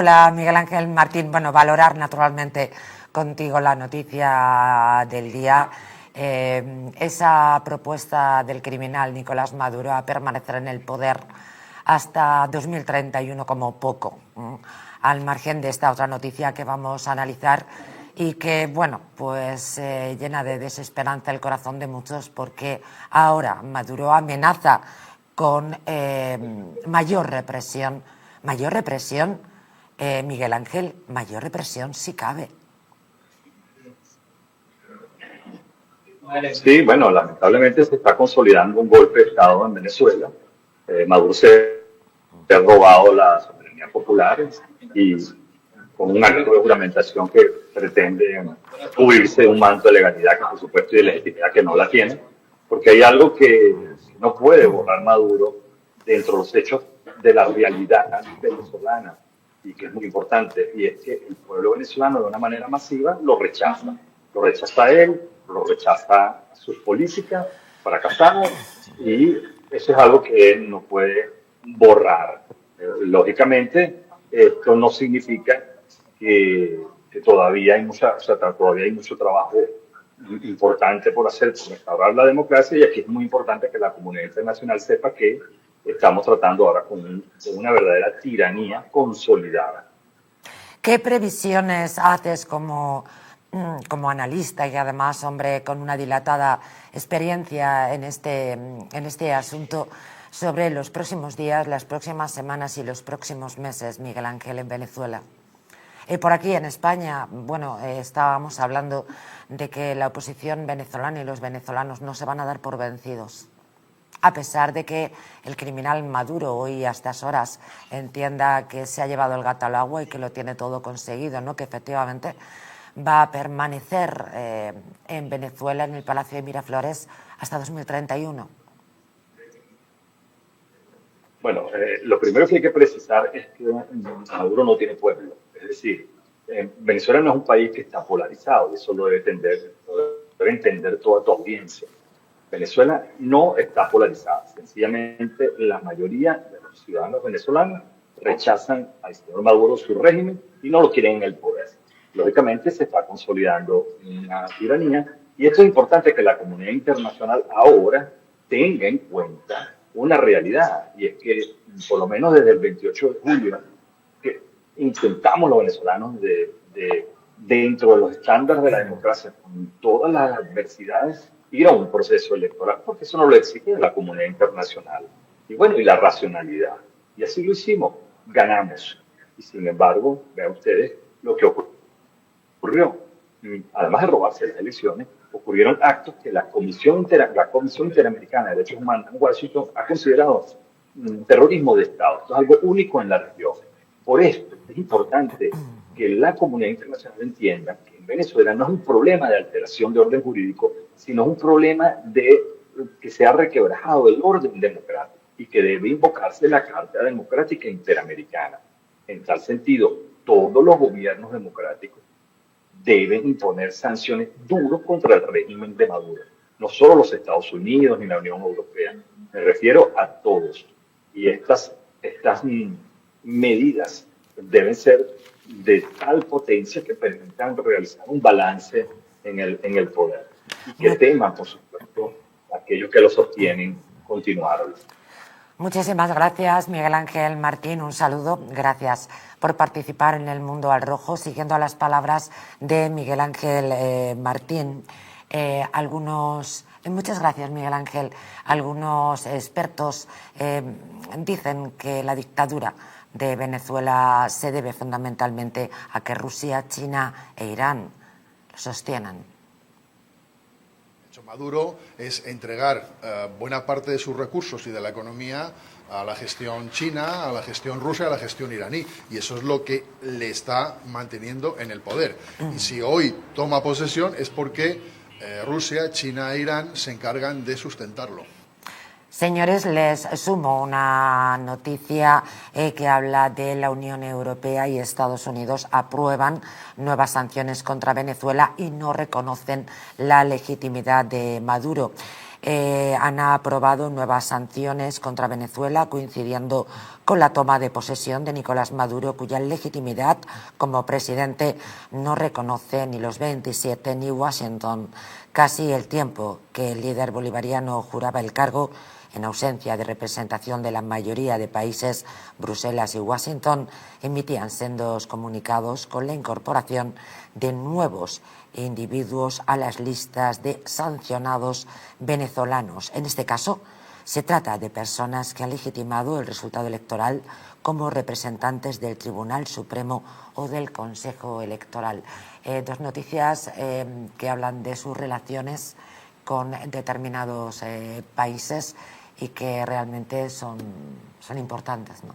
Hola, Miguel Ángel Martín. Bueno, valorar naturalmente contigo la noticia del día. Esa propuesta del criminal Nicolás Maduro a permanecer en el poder hasta 2031 como poco, al margen de esta otra noticia que vamos a analizar y que, bueno, pues llena de desesperanza el corazón de muchos, porque ahora Maduro amenaza con mayor represión, Miguel Ángel, mayor represión si cabe. Sí, bueno, lamentablemente se está consolidando un golpe de Estado en Venezuela. Maduro se ha robado la soberanía popular y con un acto de juramentación que pretende cubrirse de un manto de legalidad que por supuesto y de legitimidad que no la tiene, porque hay algo que no puede borrar Maduro dentro de los hechos de la realidad venezolana y que es muy importante, y es que el pueblo venezolano de una manera masiva lo rechaza a él, lo rechaza sus políticas fracasadas y eso es algo que él no puede borrar. Lógicamente, esto no significa que todavía hay todavía hay mucho trabajo importante por hacer por restaurar la democracia y aquí es muy importante que la comunidad internacional sepa que estamos tratando ahora con una verdadera tiranía consolidada. ¿Qué previsiones haces como analista y además hombre con una dilatada experiencia en este asunto sobre los próximos días, las próximas semanas y los próximos meses, Miguel Ángel, en Venezuela? Por aquí en España, bueno, estábamos hablando de que la oposición venezolana y los venezolanos no se van a dar por vencidos, a pesar de que el criminal Maduro hoy a estas horas entienda que se ha llevado el gato al agua y que lo tiene todo conseguido, ¿no? Que efectivamente va a permanecer en Venezuela, en el Palacio de Miraflores, hasta 2031. Bueno, lo primero que hay que precisar es que Maduro no tiene pueblo. Es decir, Venezuela no es un país que está polarizado, y eso lo debe entender toda tu audiencia. Venezuela no está polarizada, sencillamente la mayoría de los ciudadanos venezolanos rechazan al señor Maduro su régimen y no lo quieren en el poder. Lógicamente se está consolidando una tiranía y esto es importante que la comunidad internacional ahora tenga en cuenta una realidad y es que por lo menos desde el 28 de julio que intentamos los venezolanos dentro de los estándares de la democracia, con todas las adversidades, ir a un proceso electoral, porque eso no lo exige la comunidad internacional. Y bueno, y la racionalidad. Y así lo hicimos, ganamos. Y sin embargo, vean ustedes lo que ocurrió. Además de robarse las elecciones, ocurrieron actos que la Comisión Interamericana de Derechos Humanos en Washington ha considerado terrorismo de Estado. Esto es algo único en la región. Por esto es importante que la comunidad internacional entienda que en Venezuela no es un problema de alteración de orden jurídico, sino un problema de que se ha requebrajado el orden democrático y que debe invocarse la Carta Democrática Interamericana. En tal sentido, todos los gobiernos democráticos deben imponer sanciones duras contra el régimen de Maduro. No solo los Estados Unidos ni la Unión Europea, me refiero a todos. Y estas medidas deben ser de tal potencia que permitan realizar un balance en el poder y que teman, por supuesto, aquellos que lo sostienen continuarlo. Muchísimas gracias, Miguel Ángel Martín. Un saludo. Gracias por participar en El Mundo al Rojo, siguiendo las palabras de Miguel Ángel Martín. Muchas gracias, Miguel Ángel. Algunos expertos dicen que la dictadura de Venezuela se debe fundamentalmente a que Rusia, China e Irán lo sostienen. Maduro es entregar buena parte de sus recursos y de la economía a la gestión china, a la gestión rusa, a la gestión iraní. Y eso es lo que le está manteniendo en el poder. Y si hoy toma posesión es porque Rusia, China e Irán se encargan de sustentarlo. Señores, les sumo una noticia que habla de la Unión Europea y Estados Unidos aprueban nuevas sanciones contra Venezuela y no reconocen la legitimidad de Maduro. han aprobado nuevas sanciones contra Venezuela, coincidiendo con la toma de posesión de Nicolás Maduro, cuya legitimidad como presidente no reconoce ni los 27 ni Washington. Casi el tiempo que el líder bolivariano juraba el cargo, en ausencia de representación de la mayoría de países, Bruselas y Washington emitían sendos comunicados con la incorporación de nuevos individuos a las listas de sancionados venezolanos. En este caso, se trata de personas que han legitimado el resultado electoral como representantes del Tribunal Supremo o del Consejo Electoral. Dos noticias que hablan de sus relaciones con determinados países y que realmente son importantes, ¿no?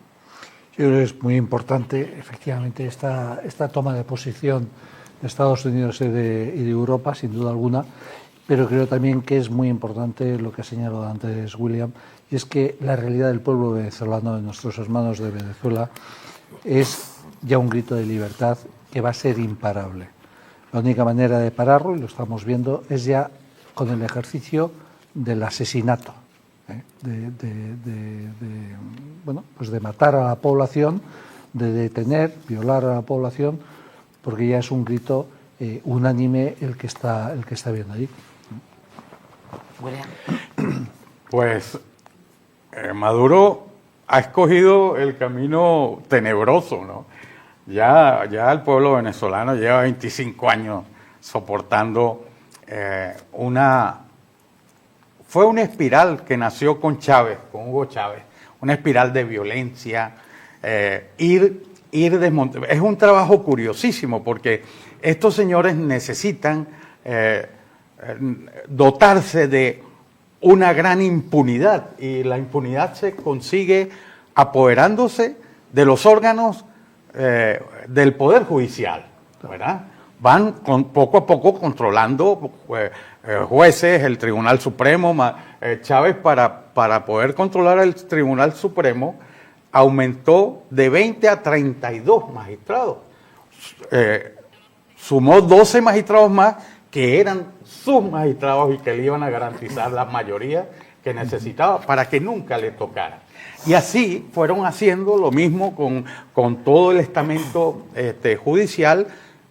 Yo creo que es muy importante, efectivamente, esta toma de posición de Estados Unidos y de Europa, sin duda alguna, pero creo también que es muy importante lo que ha señalado antes William, y es que la realidad del pueblo venezolano, de nuestros hermanos de Venezuela, es ya un grito de libertad que va a ser imparable. La única manera de pararlo, y lo estamos viendo, es ya con el ejercicio del asesinato, de matar a la población, de detener, violar a la población, porque ya es un grito unánime el que está viendo allí. William. Pues Maduro ha escogido el camino tenebroso, ¿no? Ya el pueblo venezolano lleva 25 años soportando fue una espiral que nació con Chávez, con Hugo Chávez, una espiral de violencia, ir desmontando. Es un trabajo curiosísimo porque estos señores necesitan dotarse de una gran impunidad, y la impunidad se consigue apoderándose de los órganos del Poder Judicial, ¿verdad? Van poco a poco controlando jueces, el Tribunal Supremo. Chávez, para poder controlar el Tribunal Supremo, aumentó de 20 a 32 magistrados. Sumó 12 magistrados más que eran sus magistrados y que le iban a garantizar la mayoría que necesitaba para que nunca le tocara. Y así fueron haciendo lo mismo con todo el estamento judicial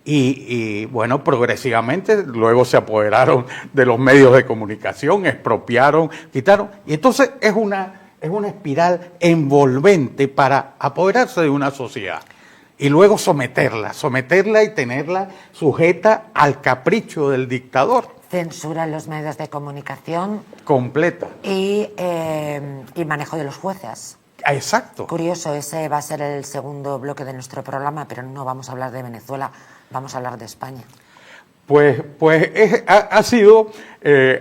y bueno, progresivamente luego se apoderaron de los medios de comunicación, expropiaron, quitaron. Y entonces es una espiral envolvente para apoderarse de una sociedad y luego someterla y tenerla sujeta al capricho del dictador. Censura en los medios de comunicación. Completa. Y manejo de los jueces. Exacto. Curioso, ese va a ser el segundo bloque de nuestro programa, pero no vamos a hablar de Venezuela, vamos a hablar de España. Pues ha sido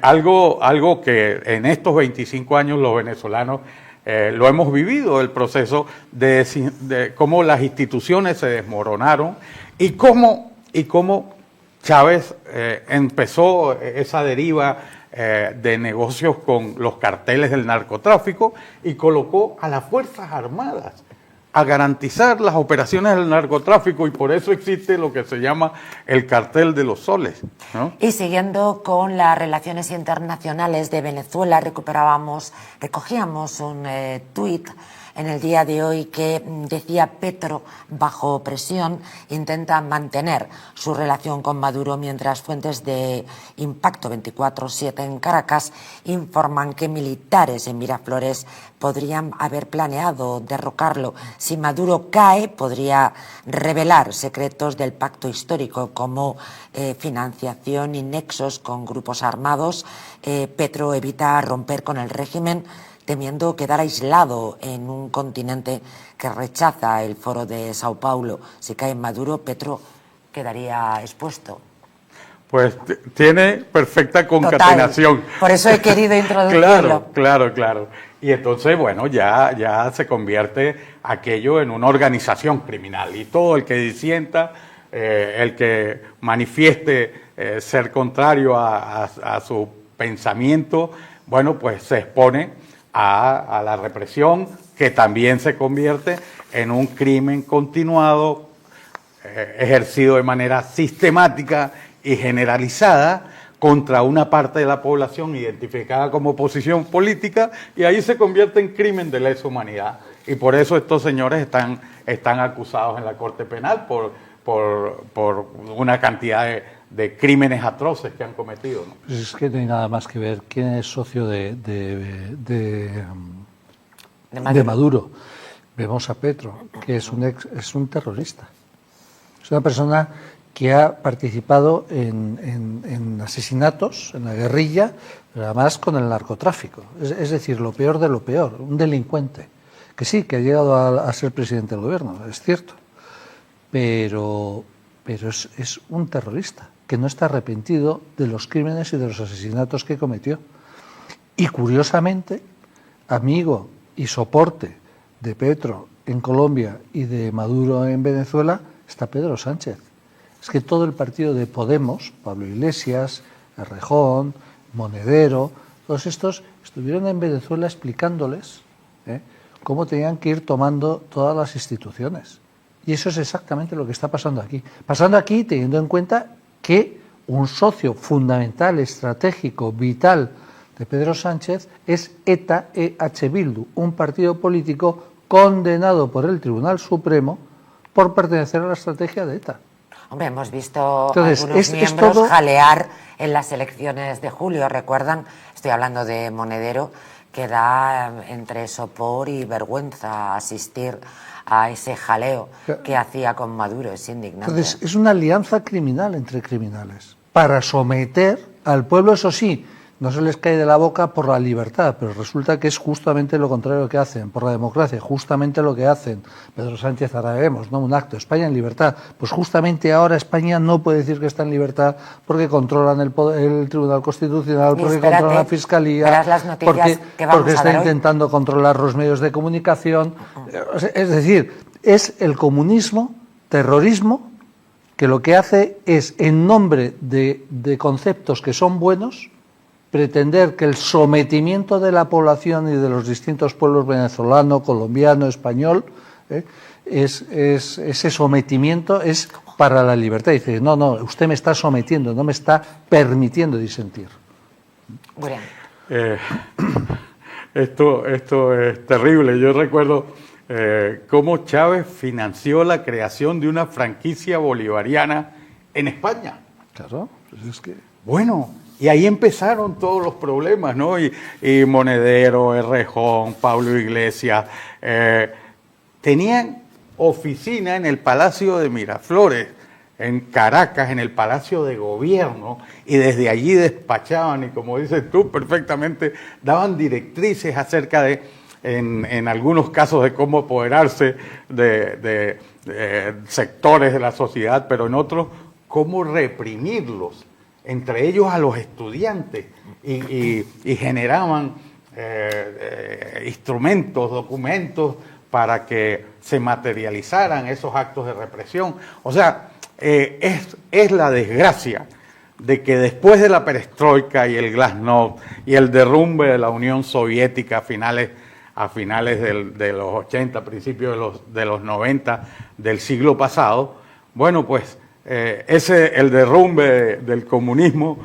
algo que en estos 25 años los venezolanos lo hemos vivido, el proceso de cómo las instituciones se desmoronaron y cómo Chávez empezó esa deriva de negocios con los carteles del narcotráfico y colocó a las Fuerzas Armadas a garantizar las operaciones del narcotráfico, y por eso existe lo que se llama el cartel de los soles, ¿no? Y siguiendo con las relaciones internacionales de Venezuela, recogíamos un tuit en el día de hoy que decía: Petro, bajo presión, intenta mantener su relación con Maduro, mientras fuentes de Impacto 24/7 en Caracas informan que militares en Miraflores podrían haber planeado derrocarlo. Si Maduro cae, podría revelar secretos del pacto histórico, como financiación y nexos con grupos armados. Petro evita romper con el régimen, temiendo quedar aislado en un continente que rechaza el Foro de Sao Paulo. Si cae Maduro, Petro quedaría expuesto. Pues tiene perfecta concatenación. Total. Por eso he querido introducirlo. Claro. Y entonces, bueno, ya se convierte aquello en una organización criminal. Y todo el que disienta, el que manifieste ser contrario a su pensamiento, bueno, pues se expone a la represión, que también se convierte en un crimen continuado, ejercido de manera sistemática y generalizada contra una parte de la población identificada como oposición política, y ahí se convierte en crimen de lesa humanidad. Y por eso estos señores están acusados en la Corte Penal por una cantidad de crímenes atroces que han cometido, ¿no? Pues es que no hay nada más que ver quién es socio de Maduro. Vemos a Petro, que es un terrorista. Es una persona que ha participado en asesinatos, en la guerrilla, pero además con el narcotráfico. Es decir, lo peor de lo peor, un delincuente. Que sí, que ha llegado a ser presidente del gobierno, es cierto. Pero es un terrorista que no está arrepentido de los crímenes y de los asesinatos que cometió. Y curiosamente, amigo y soporte de Petro en Colombia y de Maduro en Venezuela, está Pedro Sánchez. Es que todo el partido de Podemos, Pablo Iglesias, Errejón, Monedero, todos estos estuvieron en Venezuela explicándoles cómo tenían que ir tomando todas las instituciones. Y eso es exactamente lo que está pasando aquí. Pasando aquí teniendo en cuenta que un socio fundamental, estratégico, vital de Pedro Sánchez es ETA-EH Bildu, un partido político condenado por el Tribunal Supremo por pertenecer a la estrategia de ETA. Hombre, hemos visto Entonces, algunos es miembros todo jalear en las elecciones de julio. ¿Recuerdan? Estoy hablando de Monedero, que da entre sopor y vergüenza asistir a ese jaleo que hacía con Maduro. Es indignante. Entonces, es una alianza criminal entre criminales para someter al pueblo, eso sí. No se les cae de la boca por la libertad, pero resulta que es justamente lo contrario que hacen, por la democracia, justamente lo que hacen. Pedro Sánchez, ahora vemos, ¿no? Un acto, España en libertad. Pues justamente ahora España no puede decir que está en libertad porque controlan el Tribunal Constitucional, porque controlan la Fiscalía, porque está intentando controlar los medios de comunicación. Es decir, es el comunismo, terrorismo, que lo que hace es, en nombre de conceptos que son buenos, pretender que el sometimiento de la población y de los distintos pueblos venezolano, colombiano, español, ese sometimiento es para la libertad. Dice, no, usted me está sometiendo, no me está permitiendo disentir. Esto es terrible. Yo recuerdo cómo Chávez financió la creación de una franquicia bolivariana en España. Claro, pues es que... Bueno, y ahí empezaron todos los problemas, ¿no? Y Monedero, Errejón, Pablo Iglesias, tenían oficina en el Palacio de Miraflores, en Caracas, en el Palacio de Gobierno, y desde allí despachaban, y como dices tú perfectamente, daban directrices acerca de, en algunos casos, de cómo apoderarse de sectores de la sociedad, pero en otros, cómo reprimirlos, entre ellos a los estudiantes, y generaban instrumentos, documentos para que se materializaran esos actos de represión. O sea, es la desgracia de que después de la perestroika y el glasnost y el derrumbe de la Unión Soviética a finales de los 80, principios de los 90 del siglo pasado, bueno, pues el derrumbe del comunismo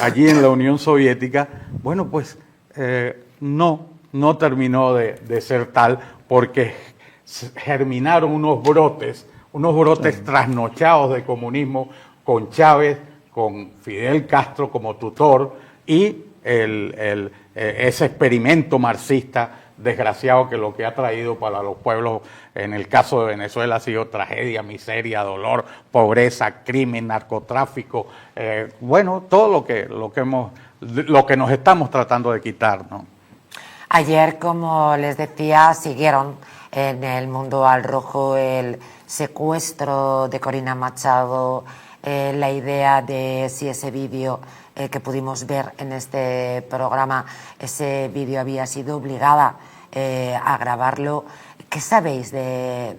allí en la Unión Soviética, bueno, pues no terminó de ser tal, porque germinaron unos brotes trasnochados de comunismo con Chávez, con Fidel Castro como tutor, y ese experimento marxista desgraciado que lo que ha traído para los pueblos, en el caso de Venezuela, ha sido tragedia, miseria, dolor, pobreza, crimen, narcotráfico, bueno, todo lo que nos estamos tratando de quitar, ¿no? Ayer, como les decía, siguieron en el Mundo al Rojo el secuestro de Corina Machado, la idea de si ese vídeo que pudimos ver en este programa, ese vídeo había sido obligada a grabarlo. ¿Qué sabéis de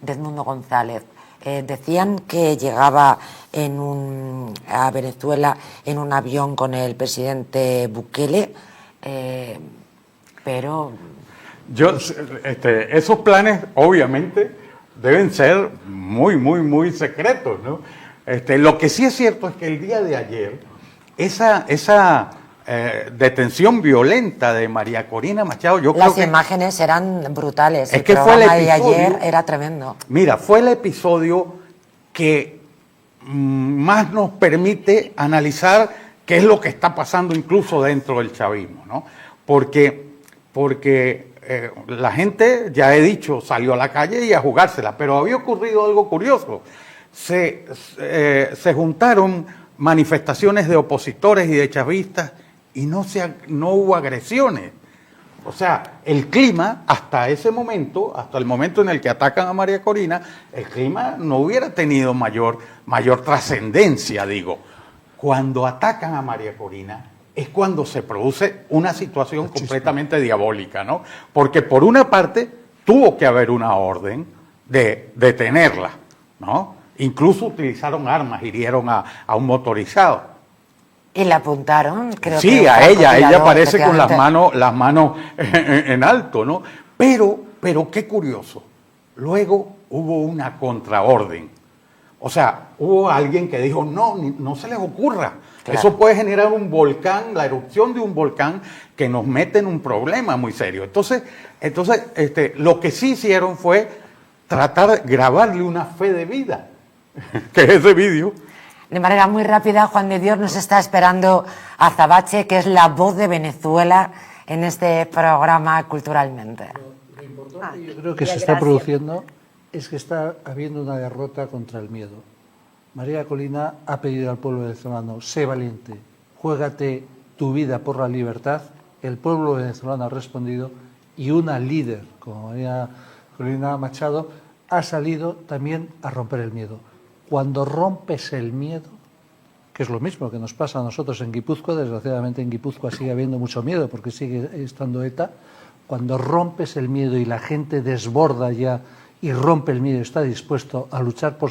Edmundo González? Decían que llegaba a Venezuela en un avión con el presidente Bukele, pero... esos planes obviamente deben ser muy, muy, muy secretos, ¿no? Lo que sí es cierto es que el día de ayer esa detención violenta de María Corina Machado, yo creo Las que... imágenes eran brutales. Es el que fue el programa de episodio... ayer era tremendo. Mira, fue el episodio que más nos permite analizar qué es lo que está pasando incluso dentro del chavismo, ¿no? Porque la gente, ya he dicho, salió a la calle y a jugársela, pero había ocurrido algo curioso. Se juntaron manifestaciones de opositores y de chavistas y no hubo agresiones. O sea, el clima, hasta ese momento, hasta el momento en el que atacan a María Corina, el clima no hubiera tenido mayor trascendencia, digo. Cuando atacan a María Corina es cuando se produce una situación completamente diabólica, ¿no? Porque por una parte tuvo que haber una orden de detenerla, ¿no? Incluso utilizaron armas, hirieron a un motorizado. Y la apuntaron, creo que... Sí, a ella aparece con las manos en alto, ¿no? Pero qué curioso, luego hubo una contraorden. O sea, hubo alguien que dijo, no se les ocurra, claro. Eso puede generar un volcán, la erupción de un volcán que nos mete en un problema muy serio. Entonces, lo que sí hicieron fue tratar de grabarle una fe de vida, que es ese vídeo. De manera muy rápida, Juan de Dios nos está esperando Azabache, que es la voz de Venezuela en este programa Culturalmente. Lo importante, yo creo que se está produciendo es que está habiendo una derrota contra el miedo. María Corina ha pedido al pueblo venezolano, sé valiente, juégate tu vida por la libertad. El pueblo venezolano ha respondido y una líder como María Corina Machado ha salido también a romper el miedo. Cuando rompes el miedo, que es lo mismo que nos pasa a nosotros en Guipúzcoa, desgraciadamente en Guipúzcoa sigue habiendo mucho miedo porque sigue estando ETA, cuando rompes el miedo y la gente desborda ya y rompe el miedo y está dispuesto a luchar por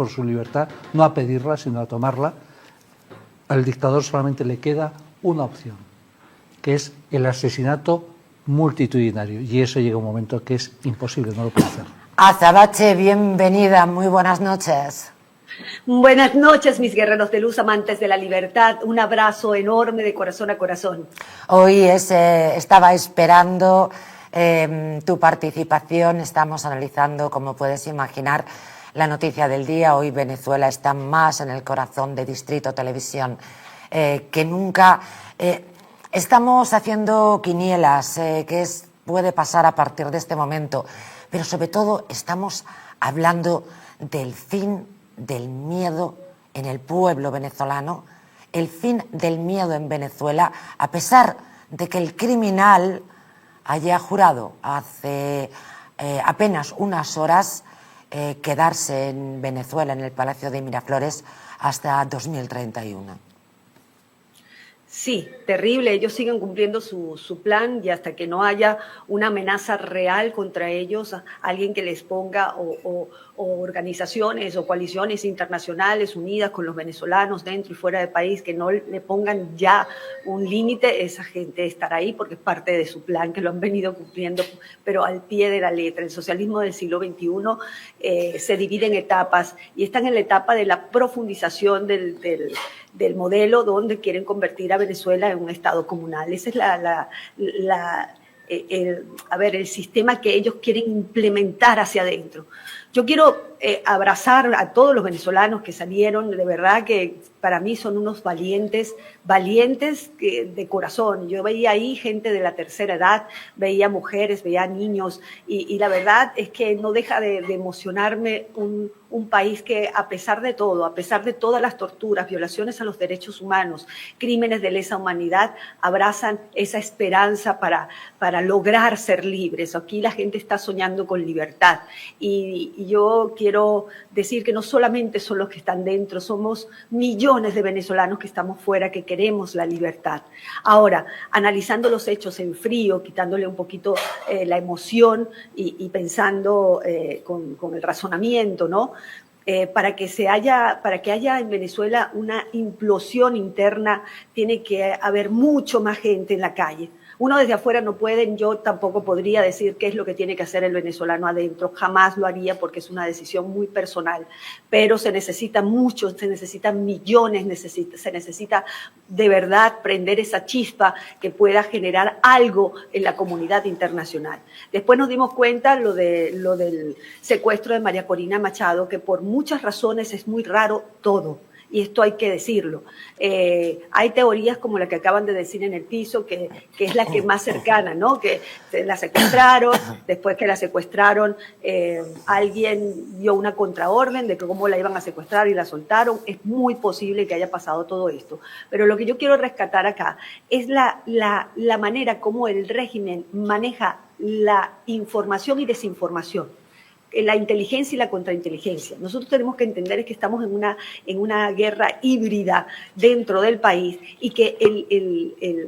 su libertad, no a pedirla, sino a tomarla, al dictador solamente le queda una opción, que es el asesinato multitudinario. Y eso llega un momento que es imposible, no lo puede hacer. Azabache, bienvenida, muy buenas noches. Buenas noches, mis guerreros de luz, amantes de la libertad. Un abrazo enorme de corazón a corazón. Hoy estaba esperando tu participación. Estamos analizando, como puedes imaginar, la noticia del día. Hoy Venezuela está más en el corazón de Distrito Televisión que nunca. Estamos haciendo quinielas, puede pasar a partir de este momento, pero sobre todo estamos hablando del fin del miedo en el pueblo venezolano, el fin del miedo en Venezuela, a pesar de que el criminal haya jurado hace apenas unas horas quedarse en Venezuela, en el Palacio de Miraflores, hasta 2031. Sí, terrible. Ellos siguen cumpliendo su plan y hasta que no haya una amenaza real contra ellos, alguien que les ponga o organizaciones o coaliciones internacionales unidas con los venezolanos dentro y fuera del país que no le pongan ya un límite, esa gente estará ahí porque es parte de su plan, que lo han venido cumpliendo, pero al pie de la letra. El socialismo del siglo XXI se divide en etapas y están en la etapa de la profundización del modelo donde quieren convertir a Venezuela en un estado comunal. Ese es el sistema que ellos quieren implementar hacia adentro. Yo quiero abrazar a todos los venezolanos que salieron, de verdad que para mí son unos valientes de corazón. Yo veía ahí gente de la tercera edad, veía mujeres, veía niños, y la verdad es que no deja de emocionarme un país que a pesar de todo, a pesar de todas las torturas, violaciones a los derechos humanos, crímenes de lesa humanidad, abrazan esa esperanza para lograr ser libres. Aquí la gente está soñando con libertad y yo quiero decir que no solamente son los que están dentro, somos millones de venezolanos que estamos fuera, que queremos la libertad. Ahora, analizando los hechos en frío, quitándole un poquito la emoción y pensando con el razonamiento, ¿no? Para que haya en Venezuela una implosión interna, tiene que haber mucho más gente en la calle. Uno desde afuera no puede, yo tampoco podría decir qué es lo que tiene que hacer el venezolano adentro, jamás lo haría porque es una decisión muy personal, pero se necesita mucho, se necesitan millones, se necesita de verdad prender esa chispa que pueda generar algo en la comunidad internacional. Después nos dimos cuenta lo del secuestro de María Corina Machado, que por muchas razones es muy raro todo. Y esto hay que decirlo. Hay teorías como la que acaban de decir en el piso, que es la que más cercana, ¿no? Que la secuestraron, después que la secuestraron, alguien dio una contraorden de cómo la iban a secuestrar y la soltaron. Es muy posible que haya pasado todo esto. Pero lo que yo quiero rescatar acá es la manera como el régimen maneja la información y desinformación, la inteligencia y la contrainteligencia. Nosotros tenemos que entender que estamos en una guerra híbrida dentro del país y que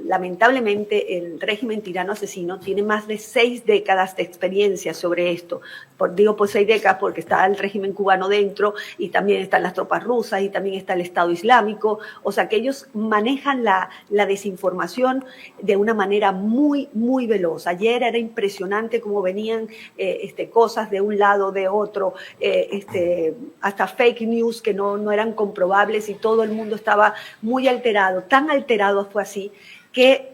lamentablemente el régimen tirano asesino tiene más de 6 décadas de experiencia sobre esto. Digo 6 décadas porque está el régimen cubano dentro y también están las tropas rusas y también está el Estado Islámico. O sea que ellos manejan la desinformación de una manera muy, muy veloz. Ayer era impresionante cómo venían cosas de un lado, de otro, hasta fake news que no eran comprobables y todo el mundo estaba muy alterado. Tan alterado fue así que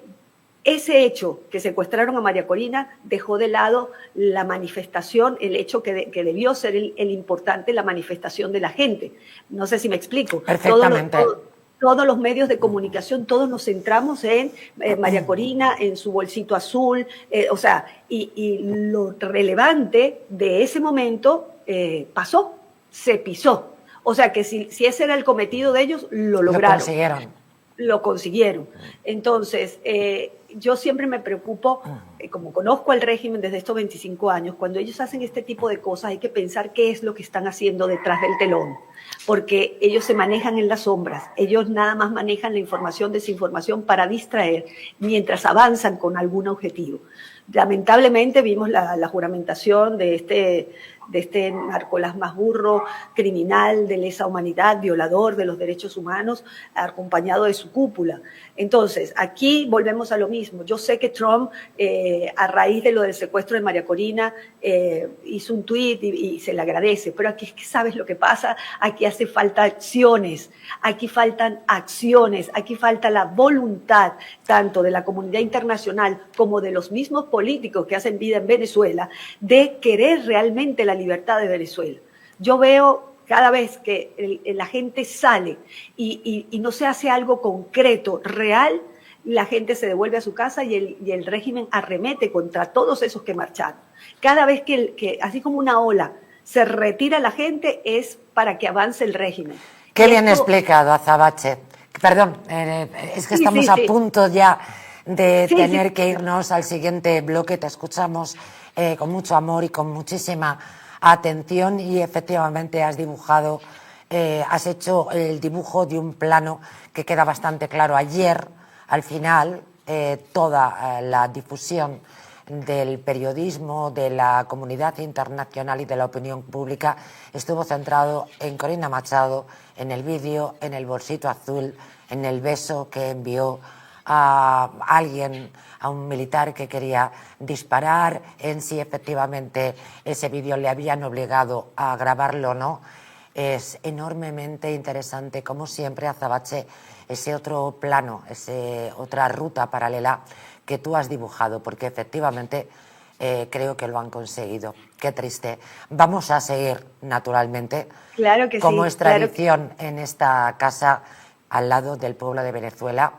ese hecho que secuestraron a María Corina dejó de lado la manifestación, el hecho que debió ser el importante, la manifestación de la gente. No sé si me explico. Perfectamente. Todos los medios de comunicación, todos nos centramos en María Corina, en su bolsito azul, y lo relevante de ese momento pasó, se pisó. O sea que si ese era el cometido de ellos, lo lograron. Lo consiguieron. Entonces, yo siempre me preocupo, como conozco al régimen desde estos 25 años, cuando ellos hacen este tipo de cosas hay que pensar qué es lo que están haciendo detrás del telón, porque ellos se manejan en las sombras, ellos nada más manejan la información, desinformación para distraer, mientras avanzan con algún objetivo. Lamentablemente vimos la juramentación de este Nicolás Maduro, criminal de lesa humanidad, violador de los derechos humanos, acompañado de su cúpula. Entonces, aquí volvemos a lo mismo. Yo sé que Trump, a raíz de lo del secuestro de María Corina, hizo un tuit y se le agradece, pero aquí es que sabes lo que pasa, aquí hace falta acciones, aquí faltan acciones, aquí falta la voluntad tanto de la comunidad internacional como de los mismos políticos que hacen vida en Venezuela, de querer realmente la libertad de Venezuela. Yo veo cada vez que la gente sale y no se hace algo concreto, real, la gente se devuelve a su casa y el régimen arremete contra todos esos que marcharon. Cada vez que así como una ola, se retira la gente, es para que avance el régimen. Qué bien explicado, Azabache. Perdón, es que estamos a punto ya de tener que irnos al siguiente bloque. Te escuchamos con mucho amor y con muchísima atención y efectivamente has hecho el dibujo de un plano que queda bastante claro. Ayer, al final, toda la difusión del periodismo, de la comunidad internacional y de la opinión pública estuvo centrado en Corina Machado, en el vídeo, en el bolsito azul, en el beso que envió a alguien, a un militar que quería disparar, en si efectivamente ese vídeo le habían obligado a grabarlo o no. Es enormemente interesante, como siempre, Azabache, ese otro plano, otra ruta paralela que tú has dibujado, porque efectivamente creo que lo han conseguido. Qué triste. Vamos a seguir, naturalmente, claro que como sí, es tradición en esta casa, al lado del pueblo de Venezuela,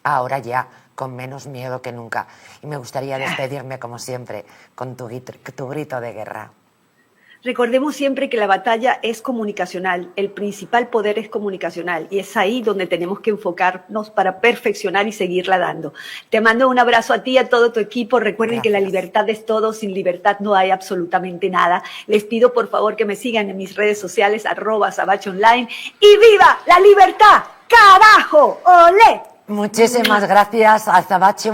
ahora ya con menos miedo que nunca. Y me gustaría despedirme, como siempre, con tu grito de guerra. Recordemos siempre que la batalla es comunicacional, el principal poder es comunicacional y es ahí donde tenemos que enfocarnos para perfeccionar y seguirla dando. Te mando un abrazo a ti y a todo tu equipo. Recuerden que la libertad es todo, sin libertad no hay absolutamente nada. Les pido por favor que me sigan en mis redes sociales, @Azabache_online, y ¡viva la libertad! ¡Carajo! ¡Olé! Muchísimas gracias, Azabache.